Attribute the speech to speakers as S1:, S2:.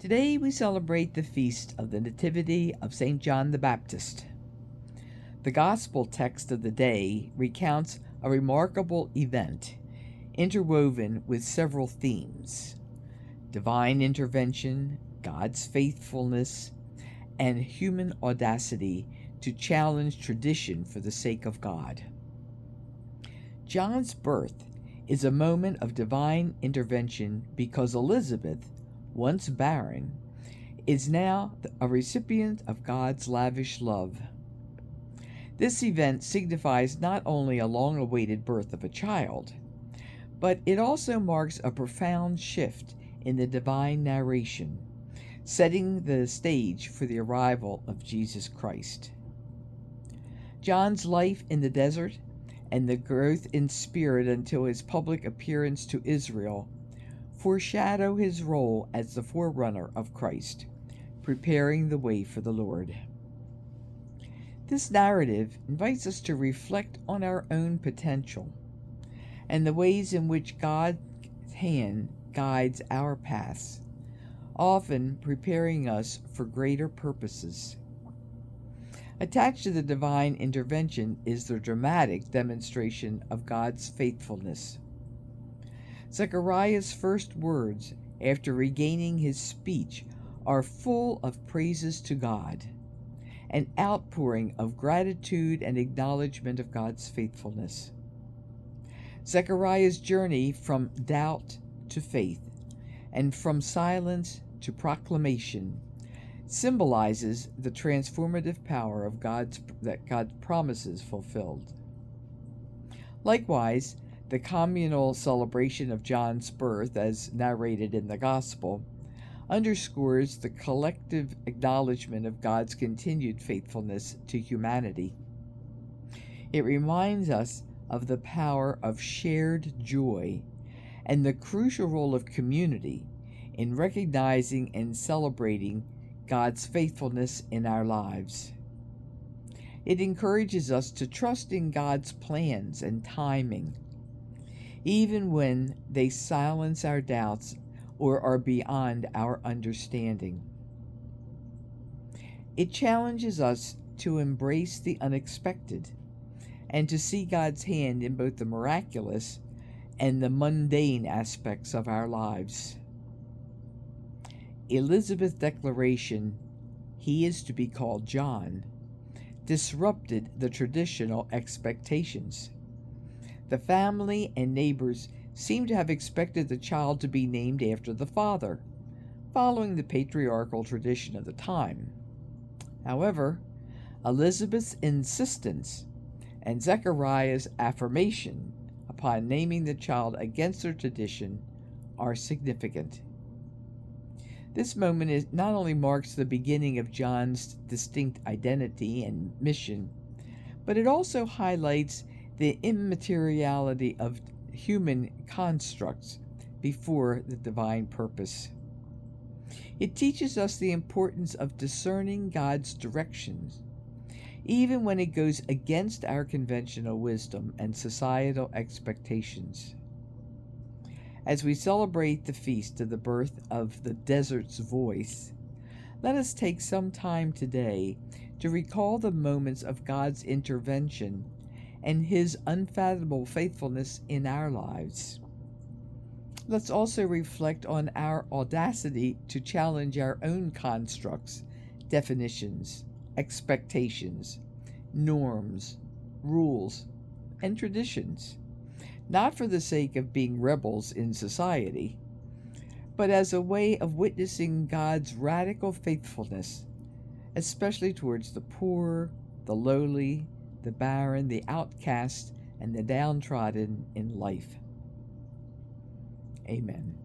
S1: Today we celebrate the feast of the Nativity of St. John the Baptist. The Gospel text of the day recounts a remarkable event interwoven with several themes: divine intervention, God's faithfulness, and human audacity to challenge tradition for the sake of God. John's birth is a moment of divine intervention because Elizabeth, once barren, is now a recipient of God's lavish love. This event signifies not only a long-awaited birth of a child, but it also marks a profound shift in the divine narration, setting the stage for the arrival of Jesus Christ. John's life in the desert and the growth in spirit until his public appearance to Israel foreshadow his role as the forerunner of Christ, preparing the way for the Lord. This narrative invites us to reflect on our own potential and the ways in which God's hand guides our paths, often preparing us for greater purposes. Attached to the divine intervention is the dramatic demonstration of God's faithfulness. Zechariah's first words after regaining his speech are full of praises to God, an outpouring of gratitude and acknowledgement of God's faithfulness. Zechariah's journey from doubt to faith and from silence to proclamation symbolizes the transformative power of God's promises fulfilled. Likewise, the communal celebration of John's birth, as narrated in the Gospel, underscores the collective acknowledgement of God's continued faithfulness to humanity. It reminds us of the power of shared joy and the crucial role of community in recognizing and celebrating God's faithfulness in our lives. It encourages us to trust in God's plans and timing, even when they silence our doubts or are beyond our understanding. It challenges us to embrace the unexpected and to see God's hand in both the miraculous and the mundane aspects of our lives. Elizabeth's declaration, "He is to be called John," disrupted the traditional expectations. The family and neighbors seem to have expected the child to be named after the father, following the patriarchal tradition of the time. However, Elizabeth's insistence and Zechariah's affirmation upon naming the child against their tradition are significant. This moment not only marks the beginning of John's distinct identity and mission, but it also highlights the immateriality of human constructs before the divine purpose. It teaches us the importance of discerning God's directions, even when it goes against our conventional wisdom and societal expectations. As we celebrate the feast of the birth of the desert's voice, let us take some time today to recall the moments of God's intervention and his unfathomable faithfulness in our lives. Let's also reflect on our audacity to challenge our own constructs, definitions, expectations, norms, rules, and traditions, not for the sake of being rebels in society, but as a way of witnessing God's radical faithfulness, especially towards the poor, the lowly, the barren, the outcast, and the downtrodden in life. Amen.